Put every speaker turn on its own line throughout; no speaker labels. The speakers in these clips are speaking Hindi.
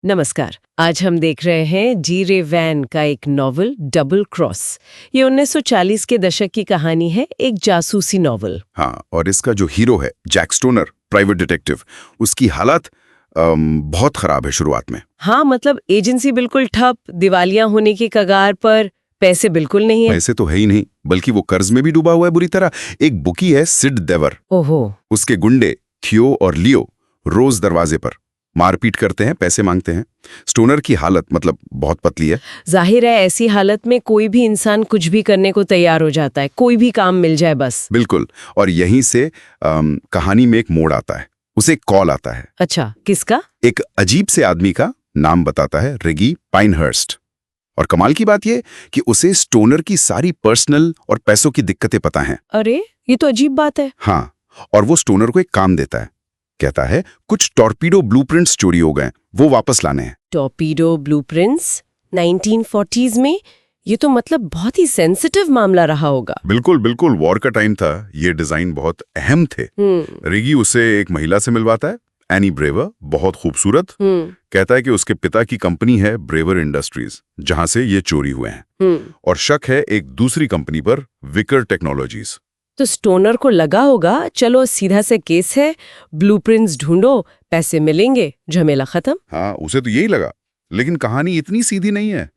नमस्कार। आज हम देख रहे हैं जी रे वैन का एक नॉवल डबल क्रॉस। ये 1940 के दशक की कहानी है, एक जासूसी नॉवल।
हाँ, और इसका जो हीरो है जैक स्टोनर, प्राइवेट डिटेक्टिव, उसकी हालत बहुत खराब है शुरुआत में।
हाँ, मतलब एजेंसी बिल्कुल ठप, दिवालिया होने की कगार पर, पैसे बिल्कुल नहीं है।
पैसे तो है ही नहीं, बल्कि वो कर्ज में भी डूबा हुआ है बुरी तरह। एक बुकी है सिड देवर,
ओहो।
उसके गुंडे थियो और लियो रोज दरवाजे पर मारपीट करते हैं, पैसे मांगते हैं। स्टोनर की हालत मतलब बहुत पतली है।
जाहिर है ऐसी हालत में कोई भी इंसान कुछ भी करने को तैयार हो जाता है, कोई भी काम मिल जाए बस।
बिल्कुल, और यहीं से कहानी में एक मोड़ आता है। उसे एक कॉल आता है।
अच्छा, किसका?
एक अजीब से आदमी का नाम बताता है, रेगी पाइनहर्स्ट। और कमाल की बात यह कि उसे स्टोनर की सारी पर्सनल और पैसों की दिक्कतें पता हैं।
अरे, ये तो अजीब बात है।
हाँ, और वो स्टोनर को एक काम देता है। कहता है कुछ टॉर्पीडो ब्लूप्रिंट्स चोरी हो गए, वो वापस लाने हैं।
टॉर्पीडो ब्लूप्रिंट्स 1940s में? ये तो मतलब बहुत ही सेंसिटिव मामला रहा होगा।
बिल्कुल बिल्कुल, वॉर का टाइम था, ये डिजाइन बहुत अहम थे। रेगी उसे एक महिला से मिलवाता है, एनी ब्रेवर, बहुत खूबसूरत। कहता है कि उसके पिता की कंपनी है ब्रेवर इंडस्ट्रीज, जहां से ये चोरी हुए हैं। और शक है एक दूसरी कंपनी पर, विकर टेक्नोलॉजीज।
तो स्टोनर को लगा होगा चलो सीधा से केस है, ब्लूप्रिंट्स ढूंढो, पैसे मिलेंगे, झमेला खत्म।
हाँ, उसे तो यही लगा, लेकिन कहानी इतनी सीधी नहीं है।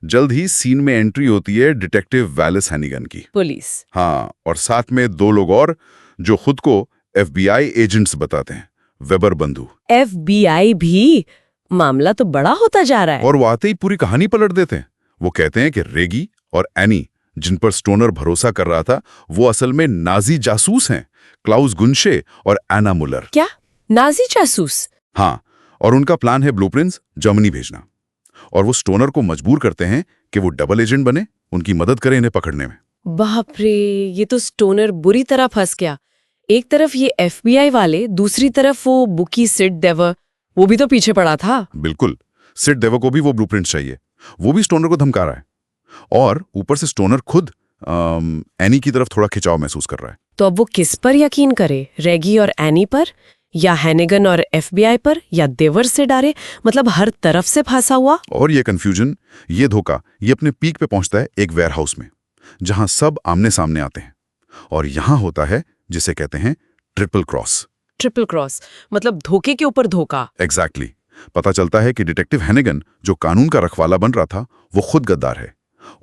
जल्द ही सीन में एंट्री होती है डिटेक्टिव वैलिस हैनिगन की।
पुलिस?
हाँ, और साथ में दो लोग और जो खुद को FBI एजेंट्स बताते हैं, वेबर बंधु।
FBI भी? मामला तो बड़ा होता जा रहा है।
और वो आते ही पूरी कहानी पलट देते हैं। वो कहते हैं कि रेगी और एनी, जिन पर स्टोनर भरोसा कर रहा था, वो असल में नाजी जासूस हैं, क्लाउस गुनशे और एना मुलर।
क्या? नाजी जासूस?
हाँ, और उनका प्लान है ब्लूप्रिंट्स जर्मनी भेजना। और वो स्टोनर को मजबूर करते हैं कि वो डबल एजेंट बने, उनकी मदद करे इन्हें पकड़ने में।
बाप रे, ये तो स्टोनर बुरी तरह फंस गया। एक तरफ ये FBI वाले, दूसरी तरफ वो बुकी सिड देवर, वो भी तो पीछे पड़ा था।
बिल्कुल, सिड देवर को भी वो ब्लूप्रिंट्स चाहिए, वो भी स्टोनर को धमका रहा है। और ऊपर से स्टोनर खुद एनी की तरफ थोड़ा खिंचाव महसूस कर रहा है।
तो अब वो किस पर यकीन करे, रेगी और एनी पर, या हैनिगन और FBI पर, या देवर से डारे? मतलब हर तरफ से फंसा हुआ।
और ये कंफ्यूजन, ये धोखा, ये अपने पीक पे पहुंचता है एक वेयरहाउस में, जहां सब आमने सामने आते हैं। और यहां होता है जिसे कहते हैं ट्रिपल क्रॉस।
ट्रिपल क्रॉस मतलब धोखे के ऊपर धोखा।
एग्जैक्टली। पता चलता है कि डिटेक्टिव हैनिगन, जो कानून का रखवाला बन रहा था, वो खुद गद्दार है।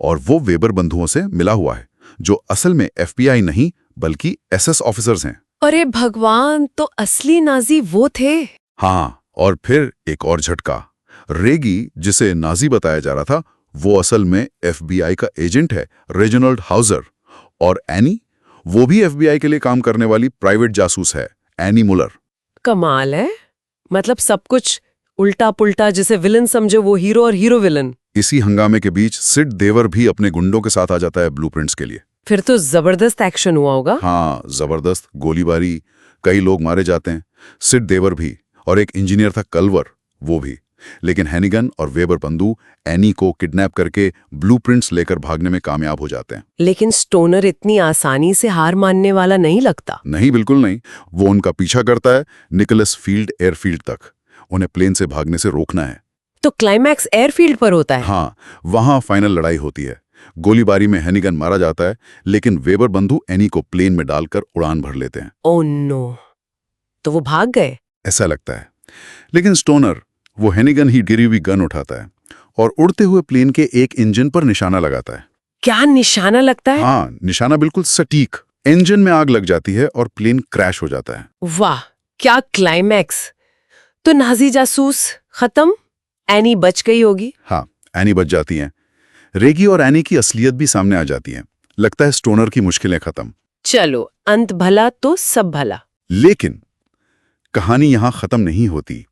और वो वेबर बंधुओं से मिला हुआ है, जो असल में FBI नहीं बल्कि SS ऑफिसर्स हैं।
अरे भगवान, तो असली नाजी वो थे।
हाँ, और फिर एक और झटका। रेगी, जिसे नाजी बताया जा रहा था, वो असल में FBI का एजेंट है, रेजिनाल्ड हाउजर। और एनी, वो भी FBI के लिए काम करने वाली प्राइवेट जासूस है, एनी मुलर।
कमाल है, मतलब सब कुछ उल्टा पुल्टा, जिसे विलन समझो वो हीरो और हीरो विलन।
इसी हंगामे के बीच सिड देवर भी अपने गुंडों के साथ आ जाता है ब्लूप्रिंट्स के लिए।
फिर तो जबरदस्त एक्शन हुआ होगा।
हाँ, जबरदस्त गोलीबारी, कई लोग मारे जाते हैं। सिड देवर भी, और एक इंजीनियर था कल्वर, वो भी। लेकिन हैनिगन और वेबर बंधु एनी को किडनैप करके ब्लूप्रिंट्स लेकर भागने में कामयाब हो जाते हैं।
लेकिन स्टोनर इतनी आसानी से हार मानने वाला नहीं लगता।
नहीं, बिल्कुल नहीं। वो उनका पीछा करता है निकोलस फील्ड एयरफील्ड तक। उन्हें प्लेन से भागने से रोकना है।
तो क्लाइमैक्स एयरफील्ड पर होता है?
हाँ, वहां फाइनल लड़ाई होती है। गोलीबारी में हैनिगन मारा जाता है, लेकिन वेबर बंधु एनी को प्लेन में डालकर उड़ान भर लेते हैं।
ओह नो, तो वो भाग गए?
ऐसा लगता है। लेकिन स्टोनर, वो हैनिगन ही गिरी हुई गन उठाता है और उड़ते हुए प्लेन के एक इंजन पर निशाना लगाता है।
क्या निशाना लगता है?
हाँ, निशाना बिल्कुल सटीक। इंजन में आग लग जाती है और प्लेन क्रैश हो जाता है।
वाह, क्या क्लाइमैक्स! तो नाजी जासूस खत्म, एनी बच गई होगी।
हाँ, एनी बच जाती हैं। रेगी और एनी की असलियत भी सामने आ जाती है। लगता है स्टोनर की मुश्किलें खत्म।
चलो, अंत भला तो सब भला।
लेकिन कहानी यहां खत्म नहीं होती।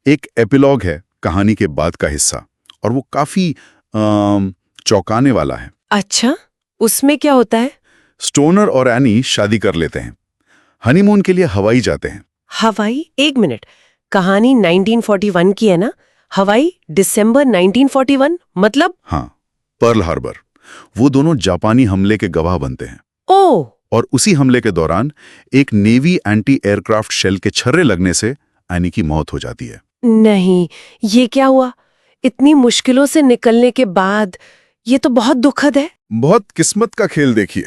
एक एपिलॉग है कहानी के बाद का हिस्सा, और वो काफी चौंकाने वाला है।
अच्छा, उसमें क्या होता है?
स्टोनर और एनी शादी कर लेते हैं, हनीमून के लिए हवाई जाते हैं।
हवाई? एक मिनट, कहानी 1941 की है ना? हवाई दिसंबर 1941 मतलब?
हाँ, पर्ल हार्बर। वो दोनों जापानी हमले के गवाह बनते हैं।
ओह!
और उसी हमले के दौरान एक नेवी एंटी एयरक्राफ्ट शेल के छर्रे लगने से एनी की मौत हो जाती है।
नहीं, ये क्या हुआ? इतनी मुश्किलों से निकलने के बाद ये तो बहुत दुखद है।
बहुत किस्मत का खेल देखिए।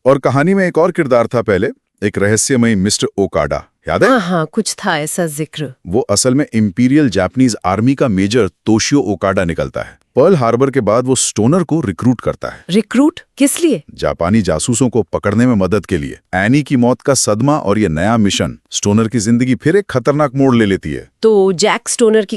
और कहानी में एक और किरदार था पहले, एक रहस्यमयी मिस्टर ओकाडा, याद है?
हाँ, कुछ था ऐसा जिक्र।
वो असल में इंपीरियल जापानीज आर्मी का मेजर तोशियो ओकाडा निकलता है। पर्ल हार्बर के बाद वो स्टोनर को रिक्रूट करता है।
रिक्रूट किस लिए?
जापानी जासूसों को पकड़ने में मदद के लिए। एनी की मौत का सदमा और ये नया मिशन स्टोनर की जिंदगी फिर एक खतरनाक मोड़ ले लेती है।
तो जैक स्टोनर की